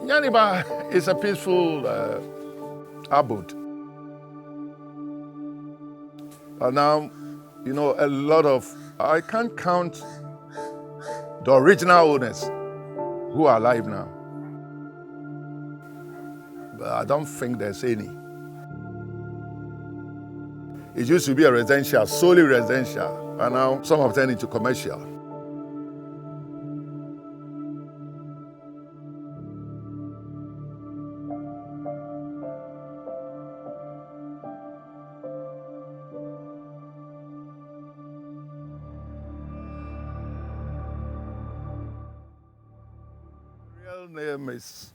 Nyaniba is a peaceful abode. And now, a lot of, I can't count the original owners who are alive now. But I don't think there's any. It used to be a residential, solely residential, and now some have turned into commercial. Real name is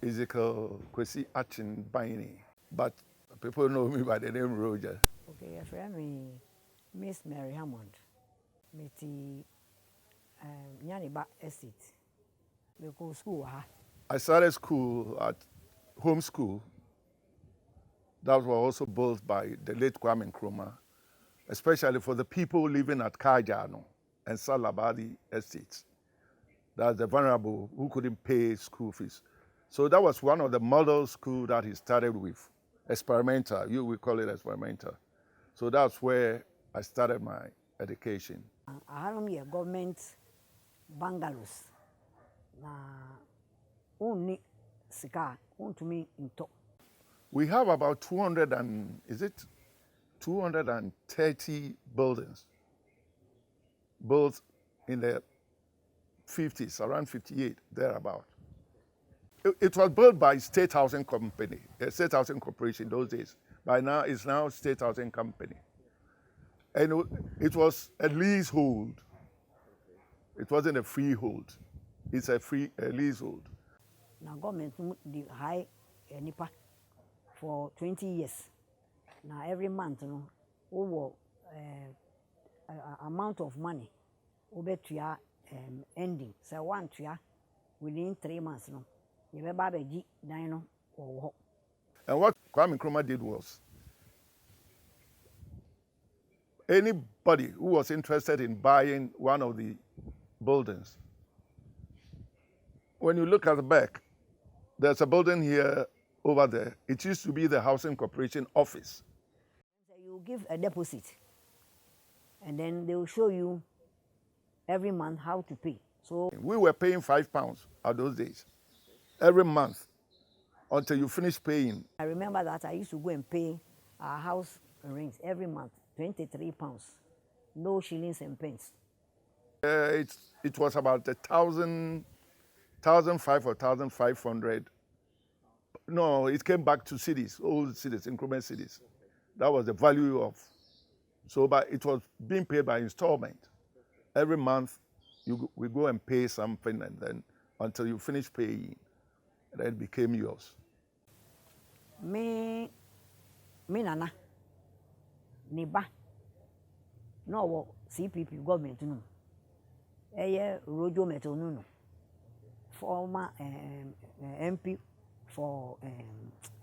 Ezekiel Kwesi Achin Baini, but people know me by the name Roger. Okay, your friend me, Miss Mary Hammond, me Nyaniba Estate. We go school I started school at home school. That was also built by the late Kwame Nkrumah, especially for the people living at Kajano and Salabadi estates. That's the vulnerable who couldn't pay school fees. So that was one of the model schools that he started with, experimental. You will call it experimental. So that's where I started my education. I have a government bungalows. Na only sika, to me in top. We have about 230 buildings built in the 50s, around 58, thereabout. It was built by State Housing Company, State Housing Corporation those days. By now, it's now State Housing Company. And it was a leasehold. It wasn't a freehold. It's a leasehold. Now government the high nipa for 20 years. Now every month, over amount of money, over to your ending. So one to within 3 months, you have a G, dino or. And what Kwame Nkrumah did was, anybody who was interested in buying one of the buildings, when you look at the back, there's a building here over there. It used to be the Housing Corporation office. So you give a deposit, and then they will show you every month how to pay. So we were paying £5 at those days, every month, until you finish paying. I remember that I used to go and pay our house rent every month, £23, no shillings and pence. It was about 1,500 or 1,500. No, it came back to cities, old cities, increment cities. That was the value of. So, but it was being paid by installment. Every month, we go and pay something, and then until you finish paying, then it became yours. Me nana, niba, no CPP government no, Rojo Metal no, former MP for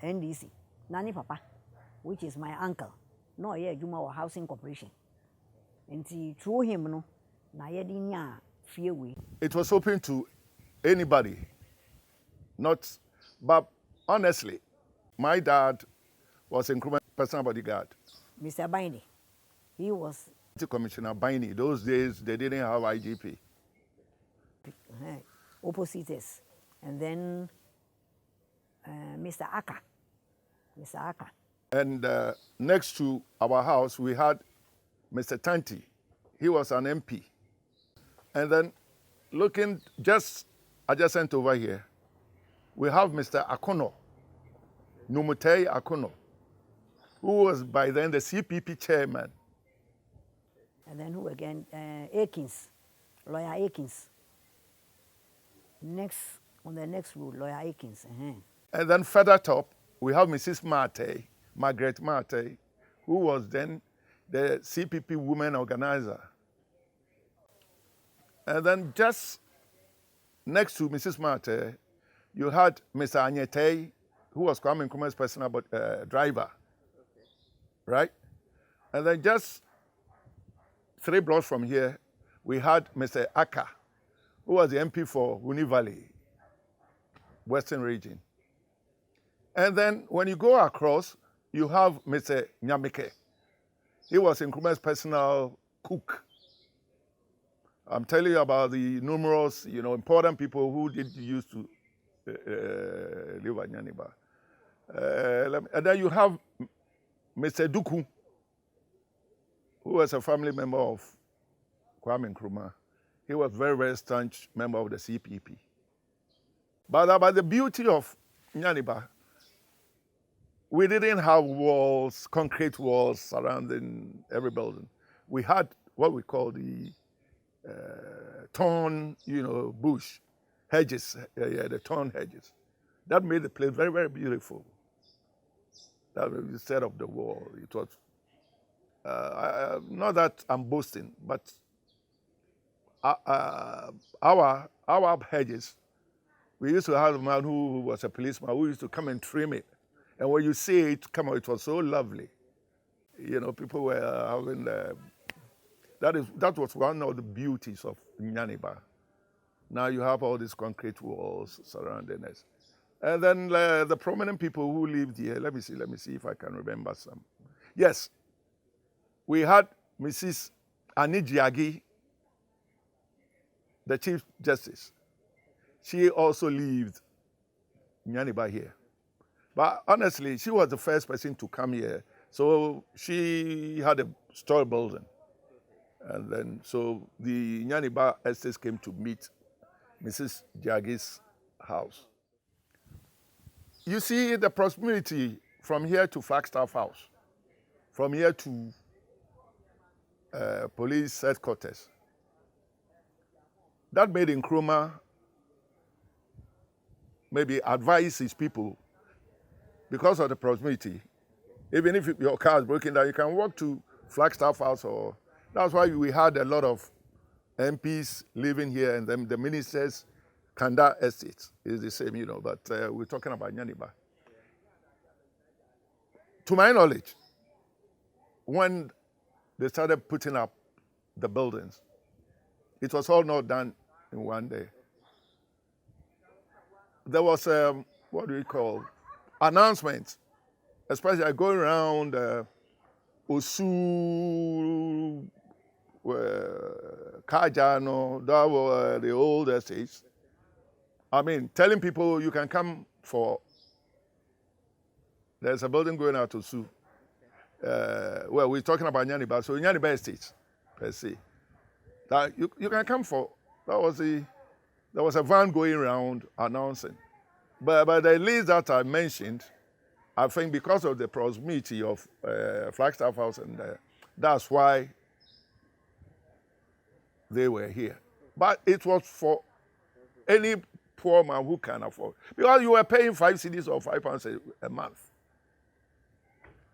NDC, Nani Papa, which is my uncle, no Juma Housing Corporation, and through him no, na yedinya fear we. It was open to anybody, but honestly, my dad was Nkrumah's personal bodyguard. Mr. Baini, he was Commissioner Baini. Those days, they didn't have IGP. Oppositors. And then Mr. Aka. And next to our house, we had Mr. Tanti. He was an MP. And then looking just adjacent over here, we have Mr. Akono, Numutei Akono, who was by then the CPP chairman. And then who again? Akins, Lawyer Akins. On the next row, Lawyer Akins. And then further top, we have Mrs. Margaret Mate, who was then the CPP women organizer. And then just next to Mrs. Mate, you had Mr. Anyete, who was Kwame Nkrumah's personal driver, right? And then just 3 blocks from here, we had Mr. Aka, who was the MP for Uni Valley, Western Region. And then when you go across, you have Mr. Nyamike. He was Nkrumah's personal cook. I'm telling you about the numerous, important people who did used to live at Nyaniba. And then you have Mr. Duku, who was a family member of Kwame Nkrumah. He was very, very staunch member of the CPP. But about the beauty of Nyaniba, we didn't have walls, concrete walls surrounding every building. We had what we call the thorn, bush, hedges, the thorn hedges. That made the place very, very beautiful. That was instead of the wall. It was, not that I'm boasting, but our hedges, we used to have a man who was a policeman who used to come and trim it. And when you see it come out, it was so lovely. People were having that was one of the beauties of Nyaniba. Now you have all these concrete walls surrounding us. And then the prominent people who lived here, let me see if I can remember some. Yes, we had Mrs. Anijiagi, the Chief Justice. She also lived Nyaniba here. But honestly, she was the first person to come here. So she had a store building. And then, so the Nyaniba Estate came to meet Mrs. Jagi's house. You see the proximity from here to Flagstaff House, from here to police headquarters. That made Nkrumah maybe advise his people, because of the proximity, even if your car is broken down, you can walk to Flagstaff House. That's why we had a lot of MPs living here, and then the ministers, Kanda Estate is the same, but we're talking about Nyaniba. To my knowledge, when they started putting up the buildings, it was all not done in one day. There was, what do we call, announcements, especially going around Osu, Kajano, that were the old estates. I mean, telling people you can come for, there's a building going out to Osu. Well, we're talking about Nyaniba, so Nyaniba Estate, per se. That you can come for, there was a van going around announcing. But the list that I mentioned, I think because of the proximity of Flagstaff House, and that's why they were here. But it was for any poor man who can afford. Because you were paying 5 cedis or £5 a month.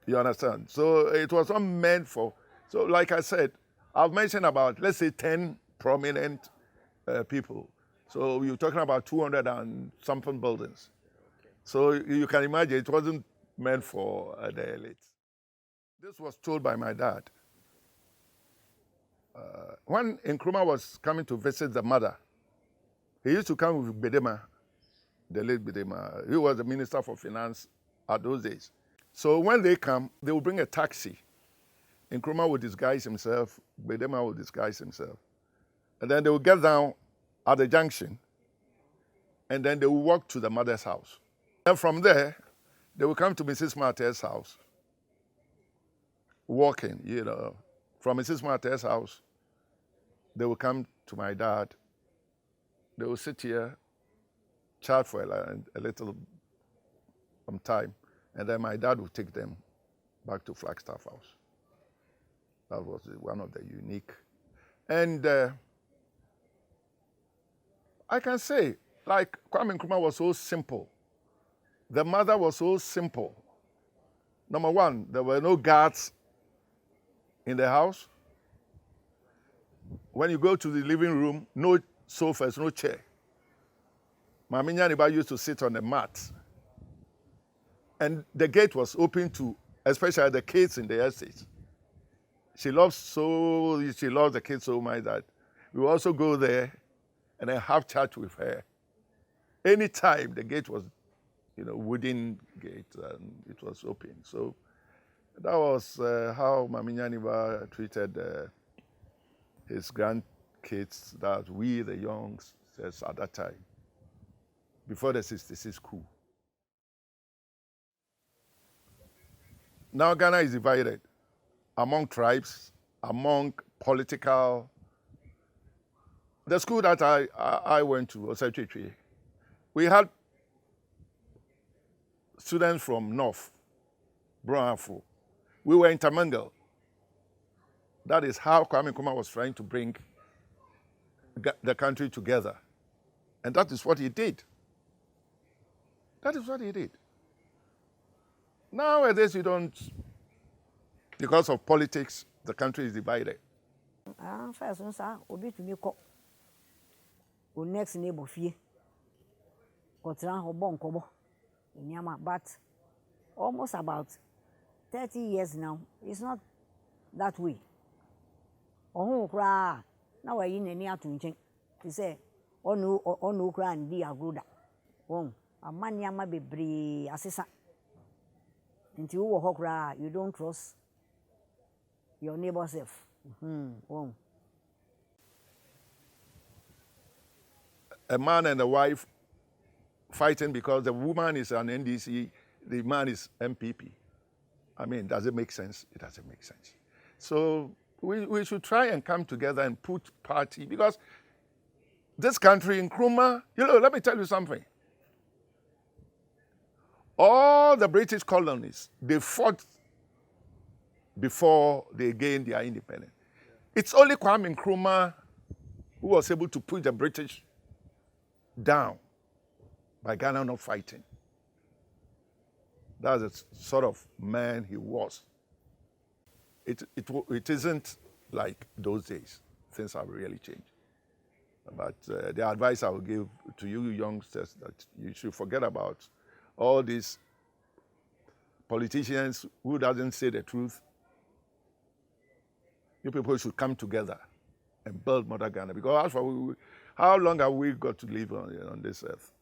You understand? So it was not meant for, so like I said, I've mentioned about, let's say 10 prominent people. So you're talking about 200 and something buildings. So you can imagine it wasn't meant for the elite. This was told by my dad. When Nkrumah was coming to visit the mother, he used to come with Bedema, the late Bedema. He was the Minister for Finance at those days. So when they come, they would bring a taxi. Nkrumah would disguise himself, Bedema would disguise himself. And then they would get down at the junction, and then they would walk to the mother's house. And from there, they would come to Mrs. Martel's house, walking, From Mrs. Martel's house, they would come to my dad. They would sit here, chat for a little time, and then my dad would take them back to Flagstaff House. That was one of the unique. And I can say, like, Kwame Nkrumah was so simple. The mother was so simple. Number one, there were no guards in the house. When you go to the living room, no sofas, no chair. Mami Nyaniba used to sit on a mat. And the gate was open to, especially the kids in the estate. She loves the kids so much that we also go there and then have chat with her. Anytime the gate was, wooden gate, and it was open. So that was how Mami Nyaniba treated his grandkids, that we, the youngsters at that time, before the 66 coup. Now Ghana is divided among tribes, among political. The school that I went to, Osachitri, we had students from North, Brownafo. We were intermingled. That is how Kwame Nkrumah was trying to bring the country together. And that is what he did. That is what he did. Nowadays, you don't, because of politics, the country is divided. First, obi to me call. O next neighbor fie. Kotran ho bon kobo. But almost about 30 years now, it's not that way. Ohun kra na wa yi nani atunchen. He say onu kra ndi agroda. Amani ama bebre asesa. Nti wo ho kra, you don't trust your neighbor self. A man and a wife fighting because the woman is an NDC, the man is MPP. I mean, does it make sense? It doesn't make sense. So we should try and come together and put party, because this country, Nkrumah, let me tell you something. All the British colonies, they fought before they gained their independence. It's only Kwame Nkrumah who was able to put the British down by Ghana not fighting. That's the sort of man he was. It isn't like those days. Things have really changed. But the advice I will give to you youngsters, that you should forget about all these politicians who doesn't say the truth. You people should come together and build Mother Ghana, because as for how long have we got to live on this earth?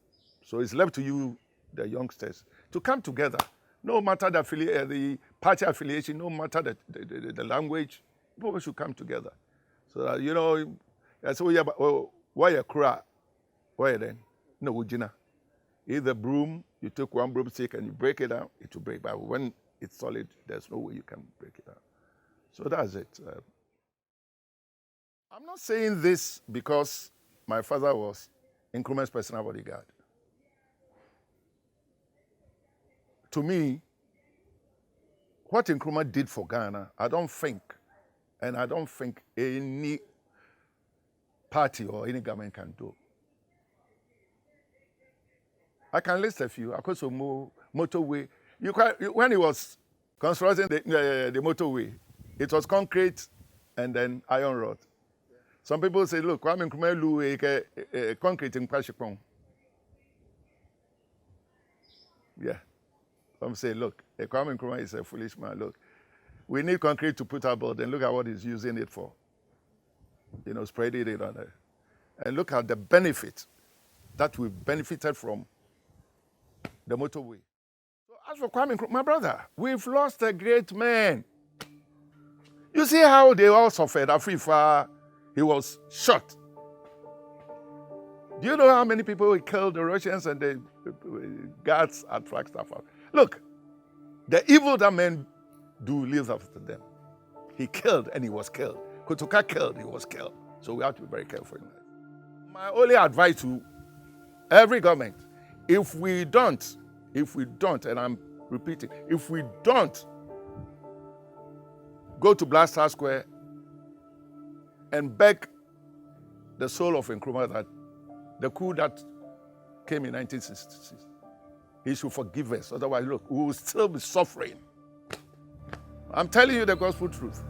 So it's left to you, the youngsters, to come together. No matter the party affiliation, no matter the language, people should come together. So that, why you cry? Why then? No, Ujina. Either broom, you take one broomstick and you break it down, it will break. But when it's solid, there's no way you can break it down. So that's it. I'm not saying this because my father was Nkrumah's personal bodyguard. To me, what Nkrumah did for Ghana, I don't think any party or any government can do. I can list a few. Across the motorway. When he was constructing the motorway, it was concrete and then iron rod. Some people say, look, Kwame Nkrumah concrete in Kwashikpong. Yeah. Some say, look, Kwame Nkrumah is a foolish man. Look, we need concrete to put our board, and look at what he's using it for. Spreading it on there. And look at the benefit that we benefited from the motorway. So as for Kwame Nkrumah, my brother, we've lost a great man. You see how they all suffered. Afrifa, he was shot. Do you know how many people he killed, the Russians and the guards at Flagstaff? Look, the evil that men do lives after them. He killed and he was killed. Kotoka killed, he was killed. So we have to be very careful in that. My only advice to every government, if we don't, and I'm repeating, if we don't go to Black Star Square and beg the soul of Nkrumah that the coup that came in 1966, he should forgive us. Otherwise, look, we will still be suffering. I'm telling you the gospel truth.